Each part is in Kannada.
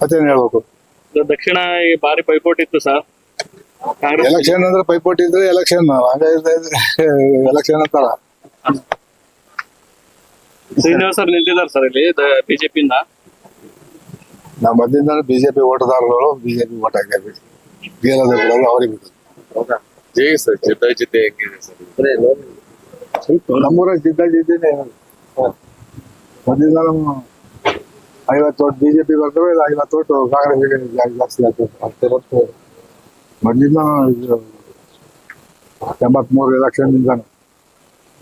ಮತ್ತೇನ್ ಹೇಳ್ಬೇಕು. ದಕ್ಷಿಣ ಈ ಬಾರಿ ಪೈಪೋಟಿ ಇತ್ತು ಸರ್. ಕಾಂಗ್ರೆಸ್ ಎಲೆಕ್ಷನ್ ಅಂದ್ರೆ ಪೈಪೋಟಿ ಇದ್ರೆ ಎಲೆಕ್ಷನ್ ಎಲೆಕ್ಷನ್ ಅಂತಾರ. ಶ್ರೀನಿವಾಸ್ ಅವ್ರು ನಿಂತಿದ್ದಾರೆ ಸರ್ ಇಲ್ಲಿ ಬಿಜೆಪಿಯಿಂದ. ನಾವು ಮೊದಲಿಂದ ಬಿಜೆಪಿ ಓಟದಾರಗಳು ಬಿಜೆಪಿ ಓಟ್ ಹಾಕಿದ್ವಿ. ಗೆಲ್ಲೋದು ಬಿಡೋದು ಅವ್ರಿಗೆ ಬಿಡೋದು. ಜೈ ಸರ್ ಜಿದ್ದೆ ಹೆಂಗಿದೆ ಸರ್? ನಮ್ಮೂರಾಗ ಜಿದ್ದೇನೆ ಮೊದಲಿಂದ ನಮ್ಮ 50 ಓಟ್ ಬಿಜೆಪಿ ಬರ್ತವೆ, 50 ಓಟ್ ಕಾಂಗ್ರೆಸ್ ಜಾಸ್ತಿ ಆಗ್ತದೆ. ಅಷ್ಟೇ ಹೊತ್ತು ಮೊದಲಿಂದ 83 ಎಲೆಕ್ಷನ್ ನಿಂದ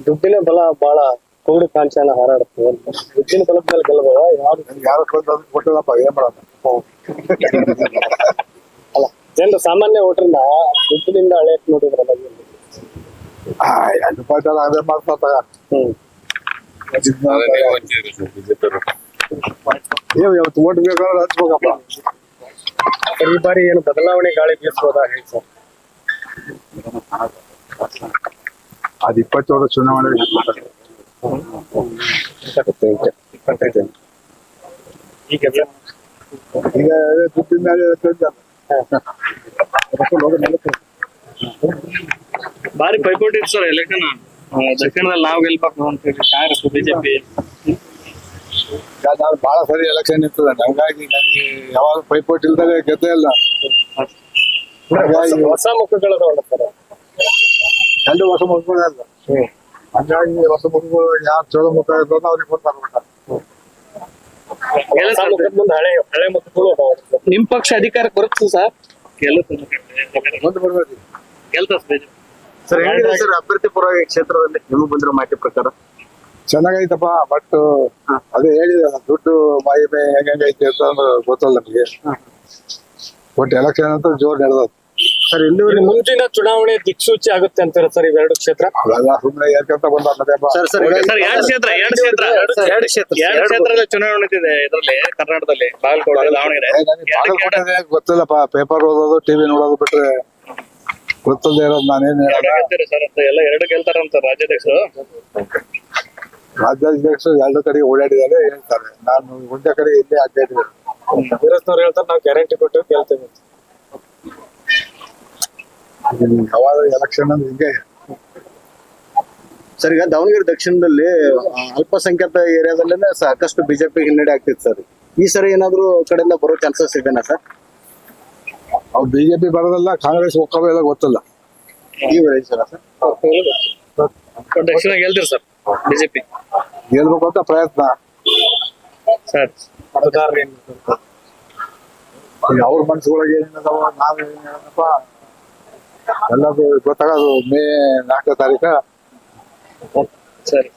ದುಡ್ಡಿನ ಬಲ ಬಹಳ ಕೋಡಿ ಕಾಂಚಾನ ಹಾರಾಡುತ್ತೆ. ದುಡ್ಡಿನ ಬಲದ ಮೇಲೆ ಗೆಲ್ಲಬಹುದಾ? ಯಾರು ಕೊಟ್ಟದಪ್ಪ, ಏನ್ ಮಾಡೋದು. ಅಲ್ಲ, ಜನರು ಸಾಮಾನ್ಯ ವೋಟರ್ನ ದುಡ್ಡಿನಿಂದ ಹಳೆ ನೋಡಿದ್ರ ಬಗ್ಗೆ 2 ರೂಪಾಯಿ ಅದೇ ಮಾಡ್ತಾ ಇವತ್ತು ಓಟ್ ಬೇಕಾದ್ರೆ ಹಚ್ಬೇಕಪ್ಪ. ಈ ಬಾರಿ ಏನು ಬದಲಾವಣೆ ಗಾಳಿ ಬೀಸಬಹುದಾ ಹೇಳಿ ಸರ್? ಅದು 27 ಚುನಾವಣೆ ಈಗ ದುಡ್ಡಿನ ಬಾರಿ ಪೈಪೋಟಿ ಇತ್ತು ಸರ್ ಎಲೆಕ್ಷನ್. ದಕ್ಷಿಣದಲ್ಲಿ ನಾವು ಗೆಲ್ಬೇಕು ಅಂತ ಹೇಳಿ ಕಾಂಗ್ರೆಸ್ ಬಿಜೆಪಿ. ನಾನು ಬಹಳ ಸರಿ ಎಲೆಕ್ಷನ್ ಇರ್ತದೆ, ಹಂಗಾಗಿ ನನಗೆ ಯಾವಾಗ ಪೈಪೋಟಿ ಇಲ್ದಾಗ ಗೆದ್ದೇ ಇಲ್ಲ. ಹೊಸ ಮುಖಗಳು ಸರ್, 2 ವರ್ಷ ಮುಗಿದ ಹಂಗಾಗಿ ಹೊಸ ಮುಖಗಳು ಯಾರು ಚಲೋ ಮುಖ ಇರ್ತದ ಅವ್ರಿಗೆ ಕೊಡ್ತಾರೆ. ಮುಂದೆ ಹಳೆ ಮುಖಗಳು ನಿಮ್ ಪಕ್ಷ ಅಧಿಕಾರಕ್ಕೆ ಬರುತ್ತೆ ಸರ್? ಮುಂದೆ ಬರ್ಬೇಕು. ಗೆಲ್ತ ಬಿಜೆಪಿ. ಸರ್ ಹೇಗಿದೆ ಸರ್ ಅಭ್ಯರ್ಥಿ ಪರವಾಗಿ ಕ್ಷೇತ್ರದಲ್ಲಿ ನಿಮಗೆ ಬಂದಿರೋ ಮಾಹಿತಿ ಪ್ರಕಾರ? ಚೆನ್ನಾಗೈತಪ್ಪ, ಬಟ್ ಅದೇ ಹೇಳಿದೆ ದುಡ್ಡು ಮಹಿಮೆ ಹೆಂಗೈತೆ ಅಂತ ಗೊತ್ತಲ್ಲ ನಮಗೆ. ಬಟ್ ಎಲೆಕ್ಷನ್ ಅಂತ ಜೋರ್ ನಡೆದ ಸರ್. ಇಲ್ಲಿ ಮುಂದಿನ ಚುನಾವಣೆ ದಿಕ್ಸೂಚಿ ಆಗುತ್ತೆ ಅಂತಾರೆ ಸರ್ ಇವೆರಡು ಕ್ಷೇತ್ರ? ಅವೆಲ್ಲ ಸುಮ್ಮನೆ ಏರ್ಕಂತ ಬಂದ ಕ್ಷೇತ್ರದಲ್ಲಿ ಚುನಾವಣೆ ಇದೆ ಇದರಲ್ಲಿ ಕರ್ನಾಟಕದಲ್ಲಿ ಬಾಗಲಕೋಟೆ ದಾವಣಗೆರೆ. ಗೊತ್ತಿಲ್ಲಪ್ಪ, ಪೇಪರ್ ಓದೋದು ಟಿವಿ ನೋಡೋದು ಬಿಟ್ರೆ ಗೊತ್ತಲ್ಲದೆ ಇರೋದು ನಾನೇನ್ ಹೇಳೋದು. ಸರ್ ಎಲ್ಲ 2 ಗೆಲ್ತಾರಂತ ರಾಜ್ಯಾಧ್ಯಕ್ಷರು. ರಾಜ್ಯಾಧ್ಯಕ್ಷರು 2 ಕಡೆ ಓಡಾಡಿದ್ದಾರೆ ಹೇಳ್ತಾರೆ. ನಾನು ಒಂದೇ ಕಡೆ ಇಲ್ಲೇ ಅಡ್ಡಾಡಿದೆ. ಕಾಂಗ್ರೆಸ್ನವ್ರು ಹೇಳ್ತಾರೆ ನಾವು ಗ್ಯಾರಂಟಿ ಕೊಟ್ಟು ಗೆಲ್ತೇವೆ. ಯಾವಾಗ ಎಲೆಕ್ಷನ್ ಅಂದ್ರೆ ಹಿಂಗೆ. ಸರ್ ಈಗ ದಾವಣಗೆರೆ ದಕ್ಷಿಣದಲ್ಲಿ ಅಲ್ಪಸಂಖ್ಯಾತ ಏರಿಯಾದಲ್ಲೇ ಸಾಕಷ್ಟು ಬಿಜೆಪಿ ಹಿನ್ನಡೆ ಆಗ್ತಿತ್ತು ಸರ್. ಈ ಸರಿ ಏನಾದ್ರು ಕಡೆಯಿಂದ ಬರೋ ಚಾನ್ಸಸ್ ಇದೆನಾ ಸರ್? ಅವ್ರು ಬಿಜೆಪಿ ಬರೋದಲ್ಲ, ಕಾಂಗ್ರೆಸ್ ಹೋಗ್ತವೆ ಎಲ್ಲ ಗೊತ್ತಿಲ್ಲ. ಈ ವೇಳೆ ಸರ್ ದಕ್ಷಿಣ ಗೆಲ್ತೀರಿ ಸರ್ ಬಿಜೆಪಿ? ಗೆಲ್ಬೇಕು ಅಂತ ಪ್ರಯತ್ನ ಸರ್. ಅವ್ರ ಮನ್ಸುಗಳಿಗೆ ಏನಿದಾವ ನಾವ್ ಏನ್ ಹೇಳೋದಪ್ಪ ಎಲ್ಲದು ಗೊತ್ತಾಗೋದು ಮೇ 4ನೇ ತಾರೀಕ. ಸರಿ.